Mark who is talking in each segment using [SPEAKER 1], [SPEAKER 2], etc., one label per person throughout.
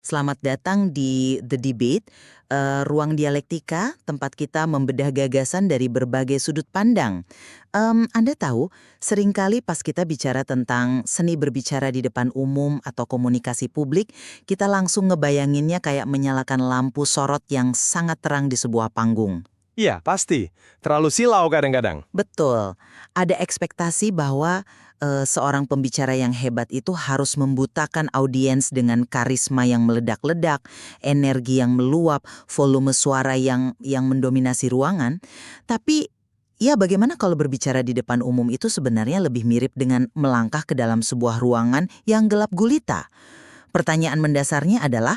[SPEAKER 1] Selamat datang di The Debate, ruang dialektika tempat kita membedah gagasan dari berbagai sudut pandang. Anda tahu, seringkali pas kita bicara tentang seni berbicara di depan umum atau komunikasi publik, kita langsung ngebayanginnya kayak menyalakan lampu sorot yang sangat terang di sebuah panggung.
[SPEAKER 2] Iya, pasti. Terlalu silau kadang-kadang.
[SPEAKER 1] Betul, ada ekspektasi bahwa seorang pembicara yang hebat itu harus membutakan audiens dengan karisma yang meledak-ledak, energi yang meluap, volume suara yang mendominasi ruangan. Tapi ya bagaimana kalau berbicara di depan umum itu sebenarnya lebih mirip dengan melangkah ke dalam sebuah ruangan yang gelap gulita. Pertanyaan mendasarnya adalah,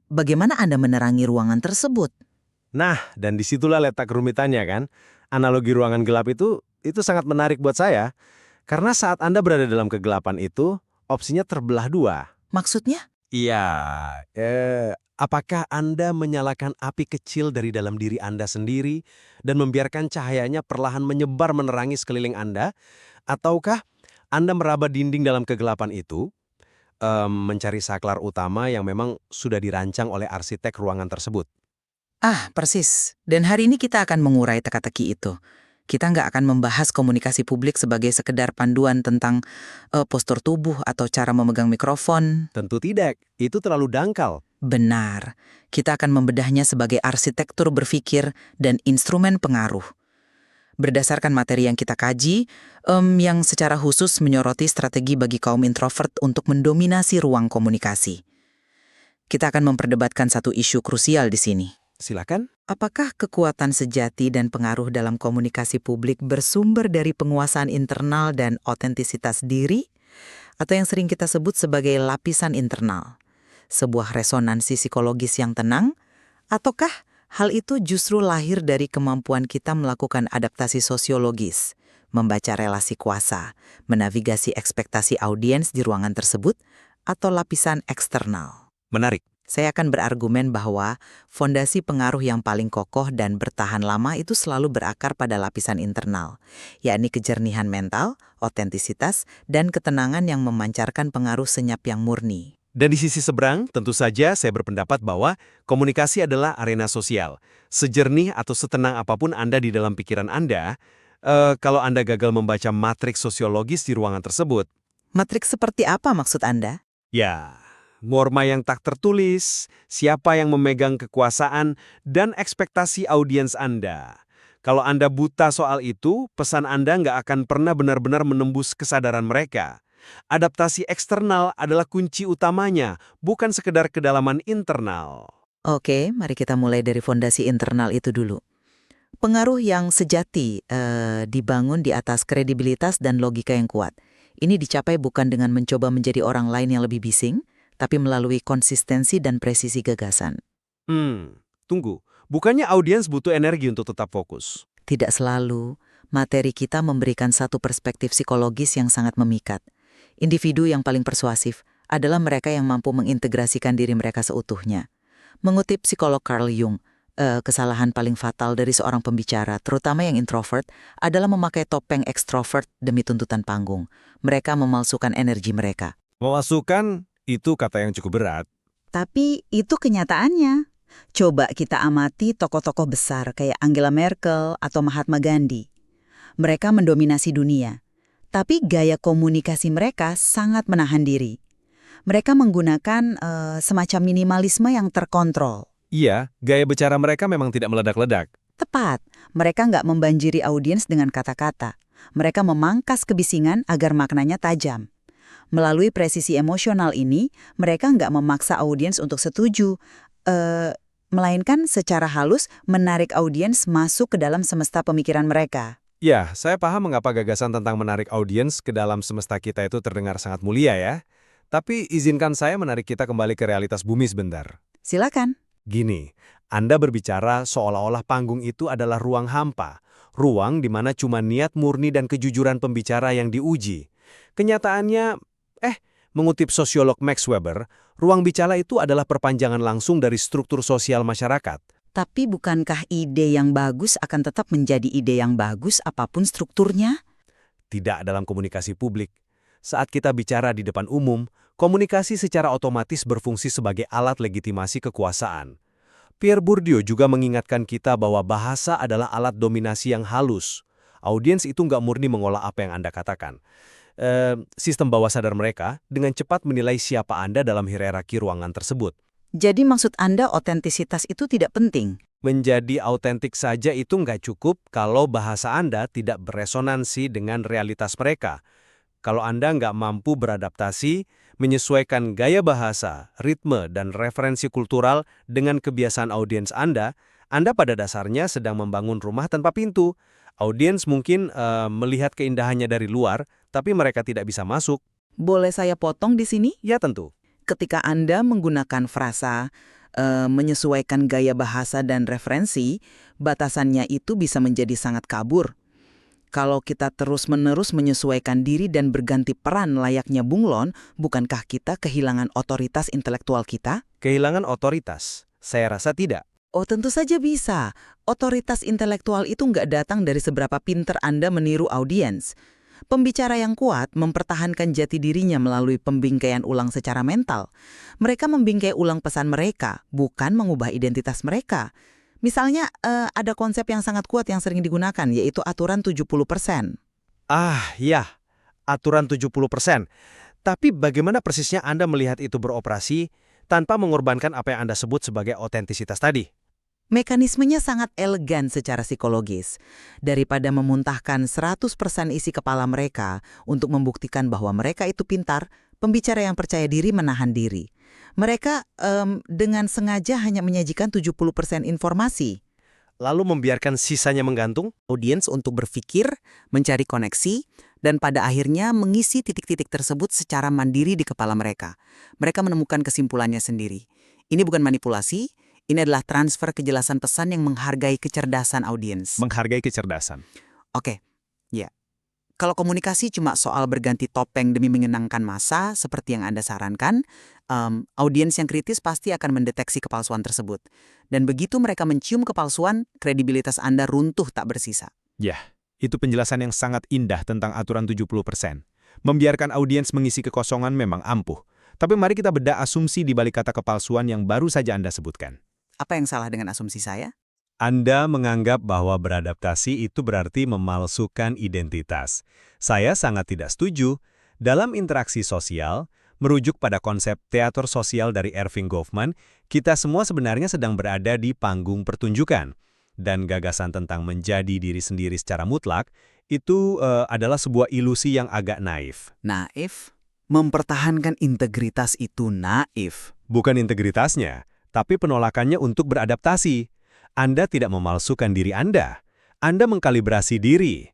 [SPEAKER 1] bagaimana Anda menerangi ruangan tersebut?
[SPEAKER 2] Nah, dan disitulah letak kerumitannya kan. Analogi ruangan gelap itu sangat menarik buat saya. Karena saat Anda berada dalam kegelapan itu, opsinya terbelah dua.
[SPEAKER 1] Maksudnya?
[SPEAKER 2] Iya, apakah Anda menyalakan api kecil dari dalam diri Anda sendiri dan membiarkan cahayanya perlahan menyebar menerangi sekeliling Anda? Ataukah Anda meraba dinding dalam kegelapan itu, mencari saklar utama yang memang sudah dirancang oleh arsitek ruangan tersebut?
[SPEAKER 1] Ah, persis. Dan hari ini kita akan mengurai teka-teki itu. Kita nggak akan membahas komunikasi publik sebagai sekedar panduan tentang postur tubuh atau cara memegang mikrofon.
[SPEAKER 2] Tentu tidak, itu terlalu dangkal.
[SPEAKER 1] Benar, kita akan membedahnya sebagai arsitektur berpikir dan instrumen pengaruh. Berdasarkan materi yang kita kaji, yang secara khusus menyoroti strategi bagi kaum introvert untuk mendominasi ruang komunikasi. Kita akan memperdebatkan satu isu krusial di sini.
[SPEAKER 2] Silakan.
[SPEAKER 1] Apakah kekuatan sejati dan pengaruh dalam komunikasi publik bersumber dari penguasaan internal dan otentisitas diri? Atau yang sering kita sebut sebagai lapisan internal? Sebuah resonansi psikologis yang tenang? Ataukah hal itu justru lahir dari kemampuan kita melakukan adaptasi sosiologis, membaca relasi kuasa, menavigasi ekspektasi audiens di ruangan tersebut, atau lapisan eksternal?
[SPEAKER 2] Menarik.
[SPEAKER 1] Saya akan berargumen bahwa fondasi pengaruh yang paling kokoh dan bertahan lama itu selalu berakar pada lapisan internal, yakni kejernihan mental, otentisitas, dan ketenangan yang memancarkan pengaruh senyap yang murni.
[SPEAKER 2] Dan di sisi seberang, tentu saja saya berpendapat bahwa komunikasi adalah arena sosial. Sejernih atau setenang apapun Anda di dalam pikiran Anda, kalau Anda gagal membaca matriks sosiologis di ruangan tersebut,
[SPEAKER 1] Matriks seperti apa maksud Anda?
[SPEAKER 2] ya, norma yang tak tertulis, siapa yang memegang kekuasaan, dan ekspektasi audiens Anda. Kalau Anda buta soal itu, pesan Anda nggak akan pernah benar-benar menembus kesadaran mereka. Adaptasi eksternal adalah kunci utamanya, bukan sekedar kedalaman internal.
[SPEAKER 1] Oke, mari kita mulai dari fondasi internal itu dulu. Pengaruh yang sejati dibangun di atas kredibilitas dan logika yang kuat. Ini dicapai bukan dengan mencoba menjadi orang lain yang lebih bising, tapi melalui konsistensi dan presisi gagasan.
[SPEAKER 2] Tunggu. Bukannya audiens butuh energi untuk tetap fokus?
[SPEAKER 1] Tidak selalu, materi kita memberikan satu perspektif psikologis yang sangat memikat. Individu yang paling persuasif adalah mereka yang mampu mengintegrasikan diri mereka seutuhnya. Mengutip psikolog Carl Jung, kesalahan paling fatal dari seorang pembicara, terutama yang introvert, adalah memakai topeng ekstrovert demi tuntutan panggung. Mereka memalsukan energi mereka.
[SPEAKER 2] Memasukkan itu kata yang cukup berat.
[SPEAKER 3] Tapi itu kenyataannya. Coba kita amati tokoh-tokoh besar kayak Angela Merkel atau Mahatma Gandhi. Mereka mendominasi dunia, tapi gaya komunikasi mereka sangat menahan diri. Mereka menggunakan semacam minimalisme yang terkontrol.
[SPEAKER 2] Iya, gaya bicara mereka memang tidak meledak-ledak.
[SPEAKER 3] Tepat, mereka nggak membanjiri audiens dengan kata-kata. Mereka memangkas kebisingan agar maknanya tajam. Melalui presisi emosional ini, mereka nggak memaksa audiens untuk setuju, melainkan secara halus menarik audiens masuk ke dalam semesta pemikiran mereka.
[SPEAKER 2] Ya, saya paham mengapa gagasan tentang menarik audiens ke dalam semesta kita itu terdengar sangat mulia ya. Tapi izinkan saya menarik kita kembali ke realitas bumi sebentar.
[SPEAKER 3] Silakan.
[SPEAKER 2] Gini, Anda berbicara seolah-olah panggung itu adalah ruang hampa. Ruang di mana cuma niat murni dan kejujuran pembicara yang diuji. Kenyataannya, mengutip sosiolog Max Weber, ruang bicara itu adalah perpanjangan langsung dari struktur sosial masyarakat.
[SPEAKER 3] Tapi bukankah ide yang bagus akan tetap menjadi ide yang bagus apapun strukturnya?
[SPEAKER 2] Tidak dalam komunikasi publik. Saat kita bicara di depan umum, komunikasi secara otomatis berfungsi sebagai alat legitimasi kekuasaan. Pierre Bourdieu juga mengingatkan kita bahwa bahasa adalah alat dominasi yang halus. Audiens itu nggak murni mengolah apa yang Anda katakan. Sistem bawah sadar mereka dengan cepat menilai siapa Anda dalam hierarki ruangan tersebut.
[SPEAKER 3] Jadi maksud Anda otentisitas itu tidak penting?
[SPEAKER 2] Menjadi autentik saja itu nggak cukup kalau bahasa Anda tidak beresonansi dengan realitas mereka. Kalau Anda nggak mampu beradaptasi, menyesuaikan gaya bahasa, ritme, dan referensi kultural dengan kebiasaan audiens Anda pada dasarnya sedang membangun rumah tanpa pintu. Audiens mungkin melihat keindahannya dari luar, tapi mereka tidak bisa masuk.
[SPEAKER 1] Boleh saya potong di sini?
[SPEAKER 2] Ya tentu.
[SPEAKER 1] Ketika Anda menggunakan frasa, menyesuaikan gaya bahasa dan referensi, batasannya itu bisa menjadi sangat kabur. Kalau kita terus-menerus menyesuaikan diri dan berganti peran layaknya bunglon, bukankah kita kehilangan otoritas intelektual kita?
[SPEAKER 2] Kehilangan otoritas? Saya rasa tidak.
[SPEAKER 1] Oh, tentu saja bisa. Otoritas intelektual itu nggak datang dari seberapa pinter Anda meniru audiens. Pembicara yang kuat mempertahankan jati dirinya melalui pembingkaian ulang secara mental. Mereka membingkai ulang pesan mereka, bukan mengubah identitas mereka. Misalnya, ada konsep yang sangat kuat yang sering digunakan, yaitu aturan 70%.
[SPEAKER 2] Ya, aturan 70%. Tapi bagaimana persisnya Anda melihat itu beroperasi tanpa mengorbankan apa yang Anda sebut sebagai otentisitas tadi?
[SPEAKER 1] Mekanismenya sangat elegan secara psikologis. Daripada memuntahkan 100% isi kepala mereka untuk membuktikan bahwa mereka itu pintar, pembicara yang percaya diri menahan diri. Mereka dengan sengaja hanya menyajikan 70% informasi.
[SPEAKER 2] Lalu membiarkan sisanya menggantung?
[SPEAKER 1] Audiens untuk berpikir, mencari koneksi, dan pada akhirnya mengisi titik-titik tersebut secara mandiri di kepala mereka. Mereka menemukan kesimpulannya sendiri. Ini bukan manipulasi, ini adalah transfer kejelasan pesan yang menghargai kecerdasan audiens.
[SPEAKER 2] Menghargai kecerdasan.
[SPEAKER 1] Oke, ya. Kalau komunikasi cuma soal berganti topeng demi menyenangkan massa, seperti yang Anda sarankan, audiens yang kritis pasti akan mendeteksi kepalsuan tersebut. Dan begitu mereka mencium kepalsuan, kredibilitas Anda runtuh tak bersisa.
[SPEAKER 4] Ya, itu penjelasan yang sangat indah tentang aturan 70%. Membiarkan audiens mengisi kekosongan memang ampuh. Tapi mari kita bedah asumsi di balik kata kepalsuan yang baru saja Anda sebutkan.
[SPEAKER 1] Apa yang salah dengan asumsi saya?
[SPEAKER 4] Anda menganggap bahwa beradaptasi itu berarti memalsukan identitas. Saya sangat tidak setuju. Dalam interaksi sosial, merujuk pada konsep teater sosial dari Erving Goffman, kita semua sebenarnya sedang berada di panggung pertunjukan. Dan gagasan tentang menjadi diri sendiri secara mutlak, itu adalah sebuah ilusi yang agak naif.
[SPEAKER 1] Naif? Mempertahankan integritas itu naif.
[SPEAKER 4] Bukan integritasnya, tapi penolakannya untuk beradaptasi. Anda tidak memalsukan diri Anda. Anda mengkalibrasi diri.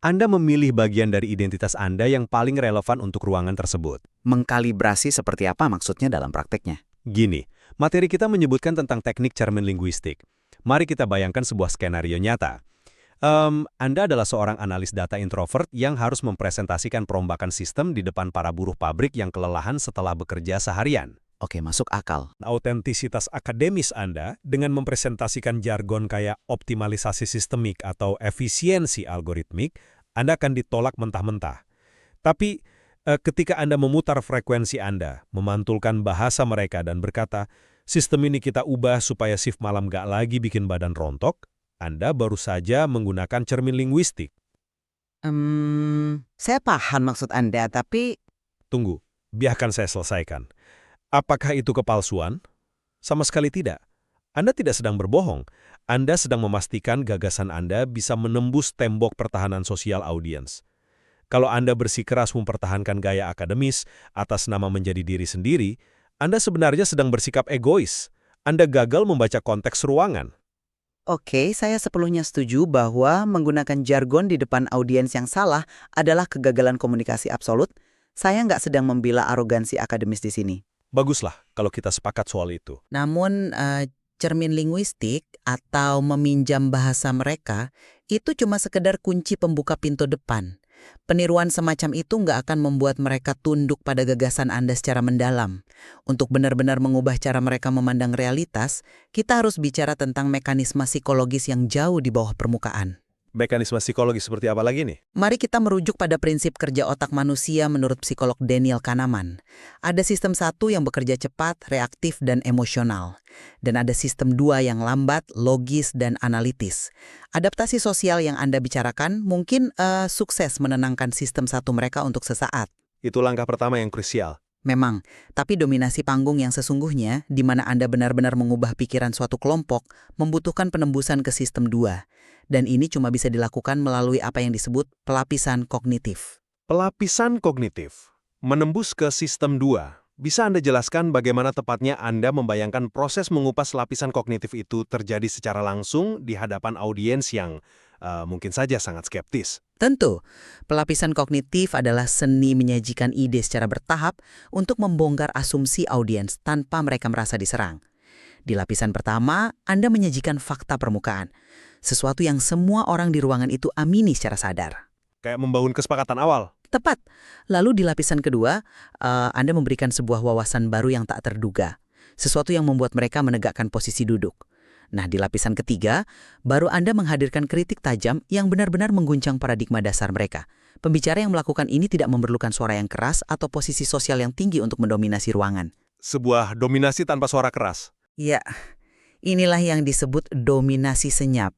[SPEAKER 4] Anda memilih bagian dari identitas Anda yang paling relevan untuk ruangan tersebut.
[SPEAKER 1] Mengkalibrasi seperti apa maksudnya dalam prakteknya?
[SPEAKER 4] Gini, materi kita menyebutkan tentang teknik cermin linguistik. Mari kita bayangkan sebuah skenario nyata. Anda adalah seorang analis data introvert yang harus mempresentasikan perombakan sistem di depan para buruh pabrik yang kelelahan setelah bekerja seharian.
[SPEAKER 1] Oke, masuk akal.
[SPEAKER 4] Autentisitas akademis Anda dengan mempresentasikan jargon kayak optimalisasi sistemik atau efisiensi algoritmik, Anda akan ditolak mentah-mentah. Tapi ketika Anda memutar frekuensi Anda, memantulkan bahasa mereka dan berkata, sistem ini kita ubah supaya shift malam gak lagi bikin badan rontok, Anda baru saja menggunakan cermin linguistik.
[SPEAKER 1] Saya paham maksud Anda, tapi...
[SPEAKER 4] Tunggu, biarkan saya selesaikan. Apakah itu kepalsuan? Sama sekali tidak. Anda tidak sedang berbohong. Anda sedang memastikan gagasan Anda bisa menembus tembok pertahanan sosial audiens. Kalau Anda bersikeras mempertahankan gaya akademis atas nama menjadi diri sendiri, Anda sebenarnya sedang bersikap egois. Anda gagal membaca konteks ruangan.
[SPEAKER 1] Oke, saya sepenuhnya setuju bahwa menggunakan jargon di depan audiens yang salah adalah kegagalan komunikasi absolut. Saya nggak sedang membela arogansi akademis di sini.
[SPEAKER 4] Baguslah kalau kita sepakat soal itu.
[SPEAKER 1] Namun, cermin linguistik atau meminjam bahasa mereka itu cuma sekedar kunci pembuka pintu depan. Peniruan semacam itu nggak akan membuat mereka tunduk pada gagasan Anda secara mendalam. Untuk benar-benar mengubah cara mereka memandang realitas, kita harus bicara tentang mekanisme psikologis yang jauh di bawah permukaan.
[SPEAKER 4] Mekanisme psikologi seperti apa lagi nih?
[SPEAKER 1] Mari kita merujuk pada prinsip kerja otak manusia menurut psikolog Daniel Kahneman. Ada sistem 1 yang bekerja cepat, reaktif, dan emosional. Dan ada sistem 2 yang lambat, logis, dan analitis. Adaptasi sosial yang Anda bicarakan mungkin sukses menenangkan sistem 1 mereka untuk sesaat.
[SPEAKER 4] Itu langkah pertama yang krusial.
[SPEAKER 1] Memang, tapi dominasi panggung yang sesungguhnya, di mana Anda benar-benar mengubah pikiran suatu kelompok, membutuhkan penembusan ke sistem 2. Dan ini cuma bisa dilakukan melalui apa yang disebut pelapisan kognitif.
[SPEAKER 4] Pelapisan kognitif. Menembus ke sistem 2. Bisa Anda jelaskan bagaimana tepatnya Anda membayangkan proses mengupas lapisan kognitif itu terjadi secara langsung di hadapan audiens yang mungkin saja sangat skeptis?
[SPEAKER 1] Tentu, pelapisan kognitif adalah seni menyajikan ide secara bertahap untuk membongkar asumsi audiens tanpa mereka merasa diserang. Di lapisan pertama, Anda menyajikan fakta permukaan, sesuatu yang semua orang di ruangan itu amini secara sadar.
[SPEAKER 4] Kayak membangun kesepakatan awal.
[SPEAKER 1] Tepat. Lalu di lapisan kedua, Anda memberikan sebuah wawasan baru yang tak terduga, sesuatu yang membuat mereka menegakkan posisi duduk. Nah, di lapisan ketiga, baru Anda menghadirkan kritik tajam yang benar-benar mengguncang paradigma dasar mereka. Pembicara yang melakukan ini tidak memerlukan suara yang keras atau posisi sosial yang tinggi untuk mendominasi ruangan.
[SPEAKER 4] Sebuah dominasi tanpa suara keras.
[SPEAKER 1] Ya, inilah yang disebut dominasi senyap.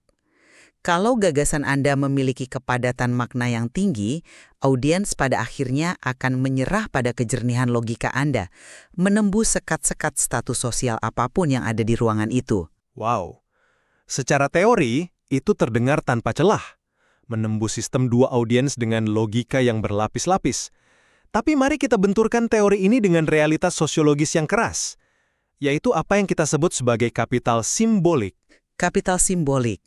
[SPEAKER 1] Kalau gagasan Anda memiliki kepadatan makna yang tinggi, audiens pada akhirnya akan menyerah pada kejernihan logika Anda, menembus sekat-sekat status sosial apapun yang ada di ruangan itu.
[SPEAKER 4] Wow. Secara teori, itu terdengar tanpa celah. Menembus sistem 2 audiens dengan logika yang berlapis-lapis. Tapi mari kita benturkan teori ini dengan realitas sosiologis yang keras, yaitu apa yang kita sebut sebagai kapital simbolik.
[SPEAKER 1] Kapital simbolik.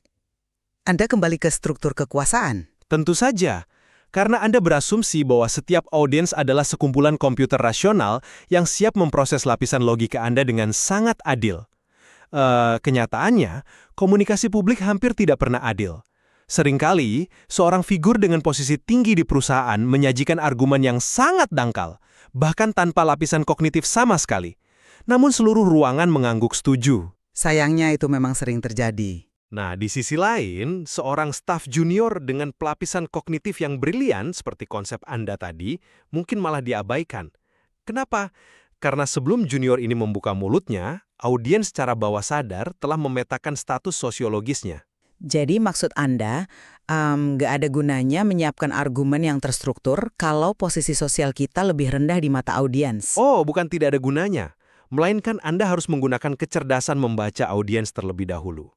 [SPEAKER 1] Anda kembali ke struktur kekuasaan.
[SPEAKER 4] Tentu saja, karena Anda berasumsi bahwa setiap audiens adalah sekumpulan komputer rasional yang siap memproses lapisan logika Anda dengan sangat adil. Kenyataannya, komunikasi publik hampir tidak pernah adil. Seringkali, seorang figur dengan posisi tinggi di perusahaan menyajikan argumen yang sangat dangkal, bahkan tanpa lapisan kognitif sama sekali. Namun seluruh ruangan mengangguk setuju.
[SPEAKER 1] Sayangnya itu memang sering terjadi.
[SPEAKER 4] Nah, di sisi lain, seorang staf junior dengan pelapisan kognitif yang brilian seperti konsep Anda tadi, mungkin malah diabaikan. Kenapa? Karena sebelum junior ini membuka mulutnya, audiens secara bawah sadar telah memetakan status sosiologisnya.
[SPEAKER 1] Jadi maksud Anda, nggak ada gunanya menyiapkan argumen yang terstruktur kalau posisi sosial kita lebih rendah di mata audiens.
[SPEAKER 4] Oh, bukan tidak ada gunanya. Melainkan Anda harus menggunakan kecerdasan membaca audiens terlebih dahulu.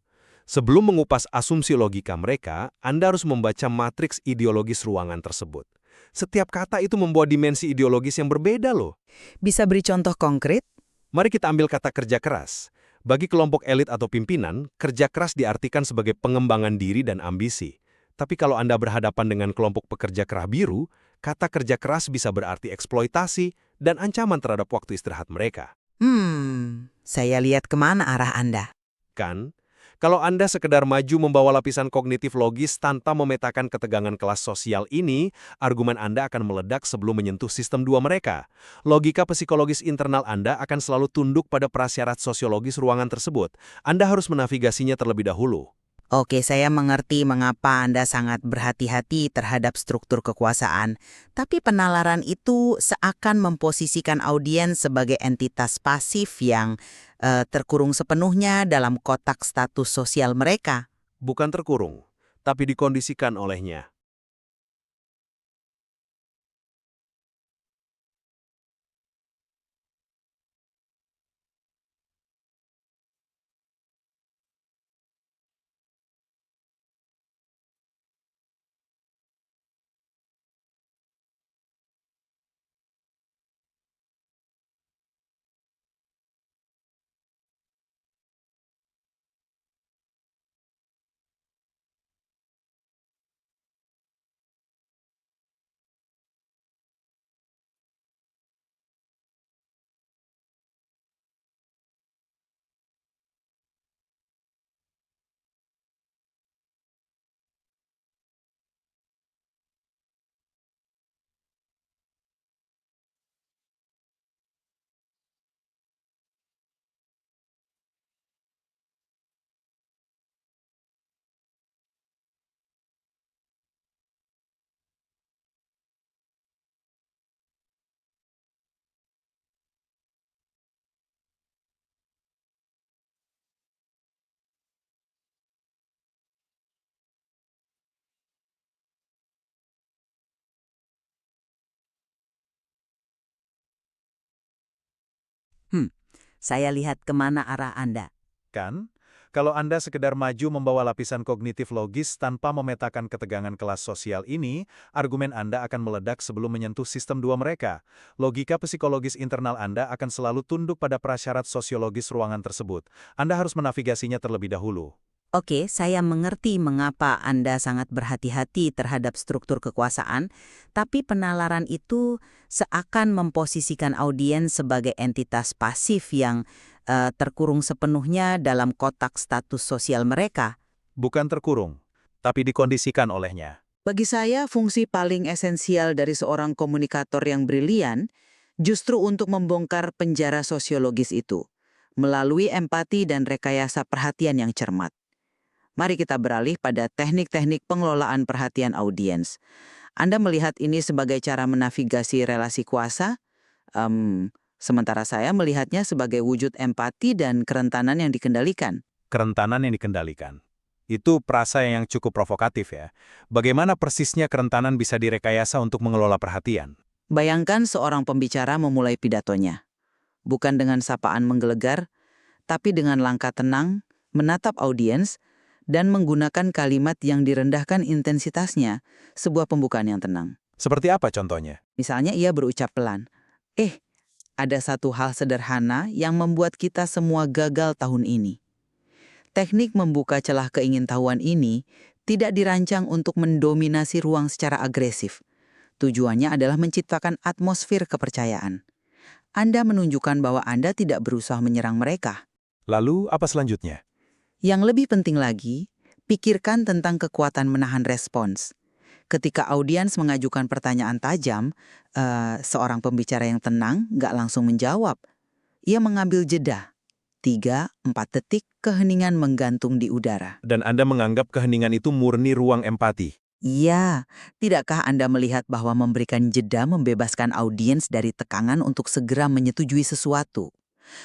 [SPEAKER 4] Sebelum mengupas asumsi logika mereka, Anda harus membaca matriks ideologis ruangan tersebut. Setiap kata itu membawa dimensi ideologis yang berbeda loh.
[SPEAKER 1] Bisa beri contoh konkret?
[SPEAKER 4] Mari kita ambil kata kerja keras. Bagi kelompok elit atau pimpinan, kerja keras diartikan sebagai pengembangan diri dan ambisi. Tapi kalau Anda berhadapan dengan kelompok pekerja kerah biru, kata kerja keras bisa berarti eksploitasi dan ancaman terhadap waktu istirahat mereka.
[SPEAKER 1] Saya lihat kemana arah Anda.
[SPEAKER 4] Kan? Kalau Anda sekedar maju membawa lapisan kognitif logis tanpa memetakan ketegangan kelas sosial ini, argumen Anda akan meledak sebelum menyentuh sistem 2 mereka. Logika psikologis internal Anda akan selalu tunduk pada prasyarat sosiologis ruangan tersebut. Anda harus menavigasinya terlebih dahulu.
[SPEAKER 1] Oke, saya mengerti mengapa Anda sangat berhati-hati terhadap struktur kekuasaan. Tapi penalaran itu seakan memposisikan audiens sebagai entitas pasif yang terkurung sepenuhnya dalam kotak status sosial mereka.
[SPEAKER 4] Bukan terkurung, tapi dikondisikan olehnya.
[SPEAKER 3] saya lihat kemana arah Anda.
[SPEAKER 5] Kan? Kalau Anda sekedar maju membawa lapisan kognitif logis tanpa memetakan ketegangan kelas sosial ini, argumen Anda akan meledak sebelum menyentuh sistem dua mereka. Logika psikologis internal Anda akan selalu tunduk pada prasyarat sosiologis ruangan tersebut. Anda harus menavigasinya terlebih dahulu.
[SPEAKER 3] Oke, saya mengerti mengapa Anda sangat berhati-hati terhadap struktur kekuasaan, tapi penalaran itu seakan memposisikan audiens sebagai entitas pasif yang terkurung sepenuhnya dalam kotak status sosial mereka.
[SPEAKER 5] Bukan terkurung, tapi dikondisikan olehnya.
[SPEAKER 1] Bagi saya, fungsi paling esensial dari seorang komunikator yang brilian justru untuk membongkar penjara sosiologis itu, melalui empati dan rekayasa perhatian yang cermat. Mari kita beralih pada teknik-teknik pengelolaan perhatian audiens. Anda melihat ini sebagai cara menavigasi relasi kuasa? Sementara saya melihatnya sebagai wujud empati dan kerentanan yang dikendalikan.
[SPEAKER 5] Kerentanan yang dikendalikan. Itu frasa yang cukup provokatif ya. Bagaimana persisnya kerentanan bisa direkayasa untuk mengelola perhatian?
[SPEAKER 1] Bayangkan seorang pembicara memulai pidatonya. Bukan dengan sapaan menggelegar, tapi dengan langkah tenang, menatap audiens, dan menggunakan kalimat yang direndahkan intensitasnya, sebuah pembukaan yang tenang.
[SPEAKER 5] Seperti apa contohnya?
[SPEAKER 1] Misalnya ia berucap pelan, ada satu hal sederhana yang membuat kita semua gagal tahun ini. Teknik membuka celah keingintahuan ini tidak dirancang untuk mendominasi ruang secara agresif. Tujuannya adalah menciptakan atmosfer kepercayaan. Anda menunjukkan bahwa Anda tidak berusaha menyerang mereka.
[SPEAKER 5] Lalu apa selanjutnya?
[SPEAKER 1] Yang lebih penting lagi, pikirkan tentang kekuatan menahan respons. Ketika audiens mengajukan pertanyaan tajam, seorang pembicara yang tenang nggak langsung menjawab. Ia mengambil jeda. 3-4 detik keheningan menggantung di udara.
[SPEAKER 5] Dan Anda menganggap keheningan itu murni ruang empati.
[SPEAKER 1] Iya, tidakkah Anda melihat bahwa memberikan jeda membebaskan audiens dari tekanan untuk segera menyetujui sesuatu?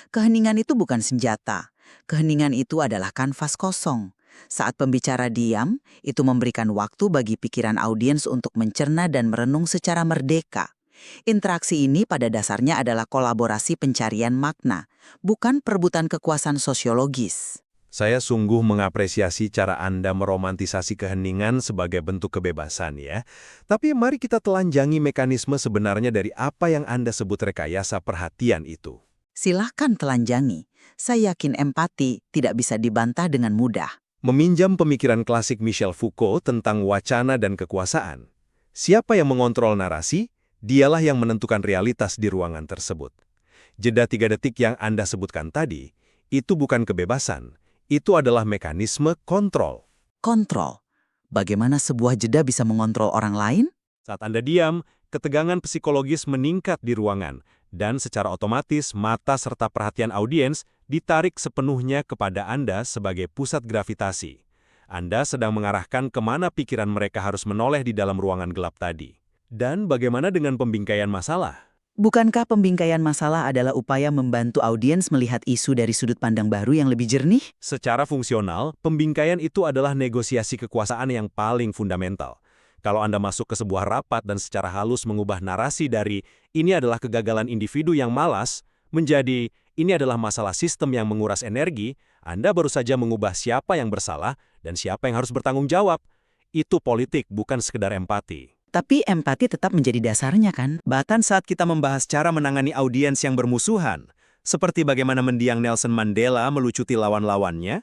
[SPEAKER 1] Keheningan itu bukan senjata. Keheningan itu adalah kanvas kosong. Saat pembicara diam, itu memberikan waktu bagi pikiran audiens untuk mencerna dan merenung secara merdeka. Interaksi ini pada dasarnya adalah kolaborasi pencarian makna, bukan perebutan kekuasaan sosiologis.
[SPEAKER 5] Saya sungguh mengapresiasi cara Anda meromantisasi keheningan sebagai bentuk kebebasan ya. Tapi mari kita telanjangi mekanisme sebenarnya dari apa yang Anda sebut rekayasa perhatian itu.
[SPEAKER 1] Silahkan telanjangi. Saya yakin empati tidak bisa dibantah dengan mudah.
[SPEAKER 5] Meminjam pemikiran klasik Michel Foucault tentang wacana dan kekuasaan. Siapa yang mengontrol narasi, dialah yang menentukan realitas di ruangan tersebut. Jeda 3 detik yang Anda sebutkan tadi, itu bukan kebebasan, itu adalah mekanisme kontrol.
[SPEAKER 1] Kontrol. Bagaimana sebuah jeda bisa mengontrol orang lain?
[SPEAKER 5] Saat Anda diam, ketegangan psikologis meningkat di ruangan, dan secara otomatis mata serta perhatian audiens ditarik sepenuhnya kepada Anda sebagai pusat gravitasi. Anda sedang mengarahkan kemana pikiran mereka harus menoleh di dalam ruangan gelap tadi. Dan bagaimana dengan pembingkaian masalah?
[SPEAKER 1] Bukankah pembingkaian masalah adalah upaya membantu audiens melihat isu dari sudut pandang baru yang lebih jernih?
[SPEAKER 5] Secara fungsional, pembingkaian itu adalah negosiasi kekuasaan yang paling fundamental. Kalau Anda masuk ke sebuah rapat dan secara halus mengubah narasi dari ini adalah kegagalan individu yang malas, menjadi ini adalah masalah sistem yang menguras energi, Anda baru saja mengubah siapa yang bersalah dan siapa yang harus bertanggung jawab. Itu politik, bukan sekedar empati.
[SPEAKER 1] Tapi empati tetap menjadi dasarnya kan?
[SPEAKER 2] Bahkan saat kita membahas cara menangani audiens yang bermusuhan, seperti bagaimana mendiang Nelson Mandela melucuti lawan-lawannya,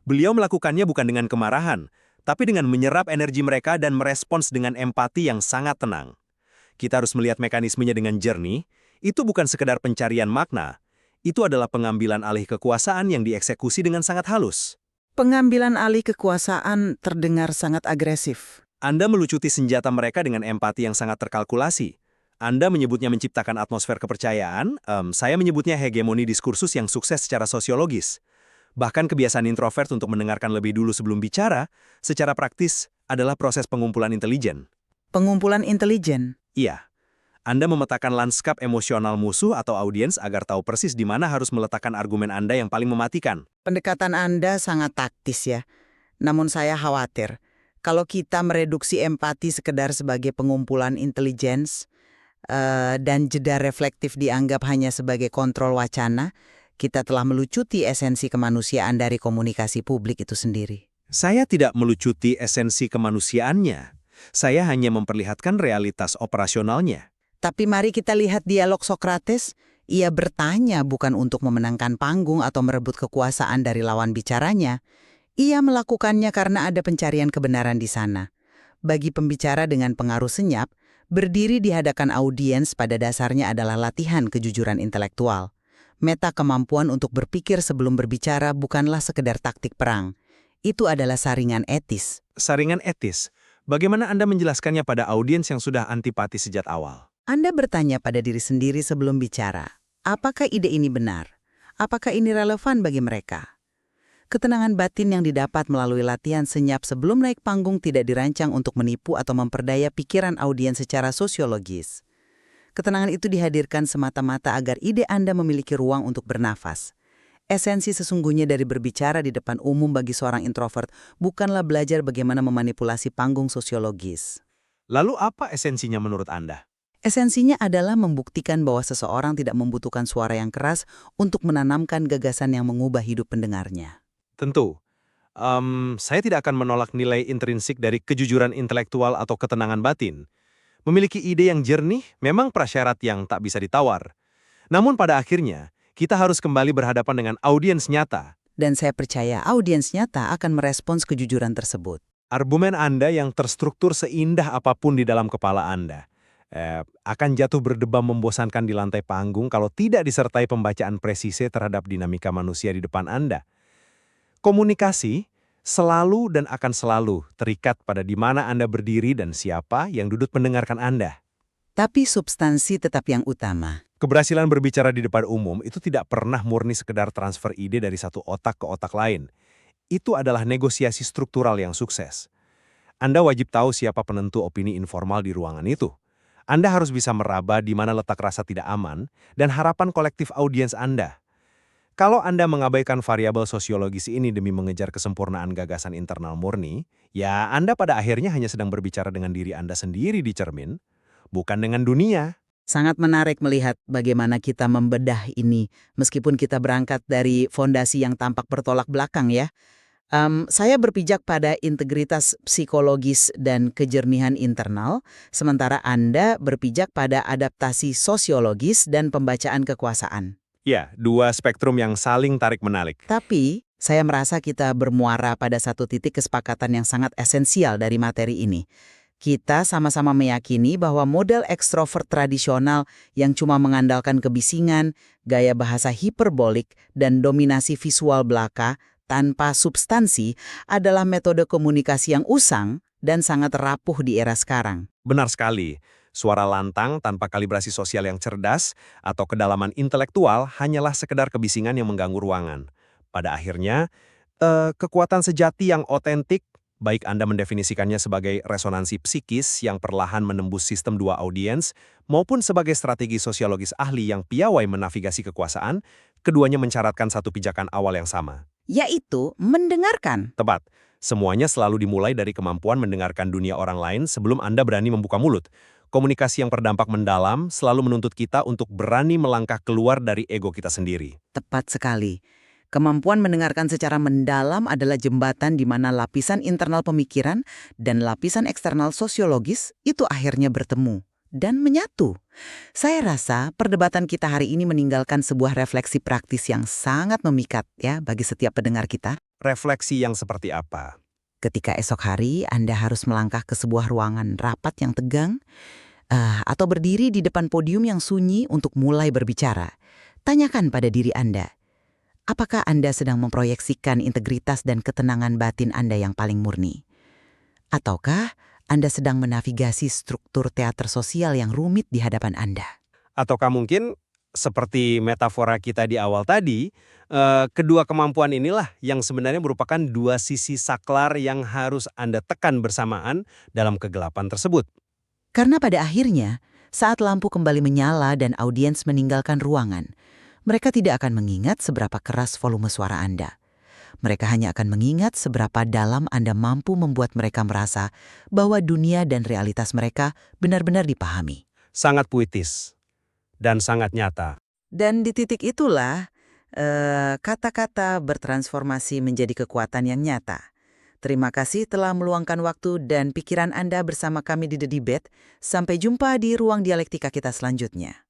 [SPEAKER 2] beliau melakukannya bukan dengan kemarahan, tapi dengan menyerap energi mereka dan merespons dengan empati yang sangat tenang. Kita harus melihat mekanismenya dengan jernih, itu bukan sekedar pencarian makna, itu adalah pengambilan alih kekuasaan yang dieksekusi dengan sangat halus.
[SPEAKER 6] Pengambilan alih kekuasaan terdengar sangat agresif.
[SPEAKER 2] Anda melucuti senjata mereka dengan empati yang sangat terkalkulasi. Anda menyebutnya menciptakan atmosfer kepercayaan, saya menyebutnya hegemoni diskursus yang sukses secara sosiologis. Bahkan kebiasaan introvert untuk mendengarkan lebih dulu sebelum bicara, secara praktis adalah proses pengumpulan intelijen.
[SPEAKER 6] Pengumpulan intelijen.
[SPEAKER 2] Iya. Anda memetakan lanskap emosional musuh atau audiens agar tahu persis di mana harus meletakkan argumen Anda yang paling mematikan.
[SPEAKER 6] Pendekatan Anda sangat taktis ya. Namun saya khawatir, kalau kita mereduksi empati sekedar sebagai pengumpulan intelijens, dan jeda reflektif dianggap hanya sebagai kontrol wacana, kita telah melucuti esensi kemanusiaan dari komunikasi publik itu sendiri.
[SPEAKER 5] Saya tidak melucuti esensi kemanusiaannya. Saya hanya memperlihatkan realitas operasionalnya.
[SPEAKER 6] Tapi mari kita lihat dialog Sokrates. Ia bertanya bukan untuk memenangkan panggung atau merebut kekuasaan dari lawan bicaranya. Ia melakukannya karena ada pencarian kebenaran di sana. Bagi pembicara dengan pengaruh senyap, berdiri di hadapan audiens pada dasarnya adalah latihan kejujuran intelektual. Meta kemampuan untuk berpikir sebelum berbicara bukanlah sekedar taktik perang. Itu adalah saringan etis.
[SPEAKER 5] Saringan etis. Bagaimana Anda menjelaskannya pada audiens yang sudah antipati sejak awal?
[SPEAKER 6] Anda bertanya pada diri sendiri sebelum bicara, apakah ide ini benar? Apakah ini relevan bagi mereka? Ketenangan batin yang didapat melalui latihan senyap sebelum naik panggung tidak dirancang untuk menipu atau memperdaya pikiran audiens secara sosiologis. Ketenangan itu dihadirkan semata-mata agar ide Anda memiliki ruang untuk bernafas. Esensi sesungguhnya dari berbicara di depan umum bagi seorang introvert bukanlah belajar bagaimana memanipulasi panggung sosiologis.
[SPEAKER 5] Lalu apa esensinya menurut Anda?
[SPEAKER 6] Esensinya adalah membuktikan bahwa seseorang tidak membutuhkan suara yang keras untuk menanamkan gagasan yang mengubah hidup pendengarnya.
[SPEAKER 5] Tentu. Saya tidak akan menolak nilai intrinsik dari kejujuran intelektual atau ketenangan batin. Memiliki ide yang jernih memang prasyarat yang tak bisa ditawar. Namun pada akhirnya, kita harus kembali berhadapan dengan audiens nyata.
[SPEAKER 6] Dan saya percaya audiens nyata akan merespons kejujuran tersebut.
[SPEAKER 5] Argumen Anda yang terstruktur seindah apapun di dalam kepala Anda akan jatuh berdebam membosankan di lantai panggung kalau tidak disertai pembacaan presise terhadap dinamika manusia di depan Anda. Komunikasi selalu dan akan selalu terikat pada di mana Anda berdiri dan siapa yang duduk mendengarkan Anda.
[SPEAKER 6] Tapi substansi tetap yang utama.
[SPEAKER 5] Keberhasilan berbicara di depan umum itu tidak pernah murni sekedar transfer ide dari satu otak ke otak lain. Itu adalah negosiasi struktural yang sukses. Anda wajib tahu siapa penentu opini informal di ruangan itu. Anda harus bisa meraba di mana letak rasa tidak aman dan harapan kolektif audiens Anda. Kalau Anda mengabaikan variabel sosiologis ini demi mengejar kesempurnaan gagasan internal murni, ya Anda pada akhirnya hanya sedang berbicara dengan diri Anda sendiri di cermin, bukan dengan dunia.
[SPEAKER 6] Sangat menarik melihat bagaimana kita membedah ini, meskipun kita berangkat dari fondasi yang tampak bertolak belakang ya. Saya berpijak pada integritas psikologis dan kejernihan internal, sementara Anda berpijak pada adaptasi sosiologis dan pembacaan kekuasaan.
[SPEAKER 5] Ya, dua spektrum yang saling tarik-menarik.
[SPEAKER 6] Tapi, saya merasa kita bermuara pada satu titik kesepakatan yang sangat esensial dari materi ini. Kita sama-sama meyakini bahwa model ekstrovert tradisional yang cuma mengandalkan kebisingan, gaya bahasa hiperbolik, dan dominasi visual belaka tanpa substansi adalah metode komunikasi yang usang dan sangat rapuh di era sekarang.
[SPEAKER 5] Benar sekali. Suara lantang tanpa kalibrasi sosial yang cerdas atau kedalaman intelektual hanyalah sekedar kebisingan yang mengganggu ruangan. Pada akhirnya, kekuatan sejati yang otentik, baik Anda mendefinisikannya sebagai resonansi psikis yang perlahan menembus sistem dua audiens, maupun sebagai strategi sosiologis ahli yang piawai menavigasi kekuasaan, keduanya mencaratkan satu pijakan awal yang sama.
[SPEAKER 6] Yaitu mendengarkan.
[SPEAKER 5] Tepat. Semuanya selalu dimulai dari kemampuan mendengarkan dunia orang lain sebelum Anda berani membuka mulut. Komunikasi yang berdampak mendalam selalu menuntut kita untuk berani melangkah keluar dari ego kita sendiri.
[SPEAKER 6] Tepat sekali. Kemampuan mendengarkan secara mendalam adalah jembatan di mana lapisan internal pemikiran dan lapisan eksternal sosiologis itu akhirnya bertemu dan menyatu. Saya rasa perdebatan kita hari ini meninggalkan sebuah refleksi praktis yang sangat memikat ya bagi setiap pendengar kita.
[SPEAKER 5] Refleksi yang seperti apa?
[SPEAKER 6] Ketika esok hari Anda harus melangkah ke sebuah ruangan rapat yang tegang, atau berdiri di depan podium yang sunyi untuk mulai berbicara, tanyakan pada diri Anda, apakah Anda sedang memproyeksikan integritas dan ketenangan batin Anda yang paling murni? Ataukah Anda sedang menavigasi struktur teater sosial yang rumit di hadapan Anda?
[SPEAKER 5] Ataukah mungkin seperti metafora kita di awal tadi, kedua kemampuan inilah yang sebenarnya merupakan dua sisi saklar yang harus Anda tekan bersamaan dalam kegelapan tersebut.
[SPEAKER 6] Karena pada akhirnya, saat lampu kembali menyala dan audiens meninggalkan ruangan, mereka tidak akan mengingat seberapa keras volume suara Anda. Mereka hanya akan mengingat seberapa dalam Anda mampu membuat mereka merasa bahwa dunia dan realitas mereka benar-benar dipahami.
[SPEAKER 5] Sangat puitis dan sangat nyata.
[SPEAKER 6] Dan di titik itulah, kata-kata bertransformasi menjadi kekuatan yang nyata. Terima kasih telah meluangkan waktu dan pikiran Anda bersama kami di The Debate. Sampai jumpa di ruang dialektika kita selanjutnya.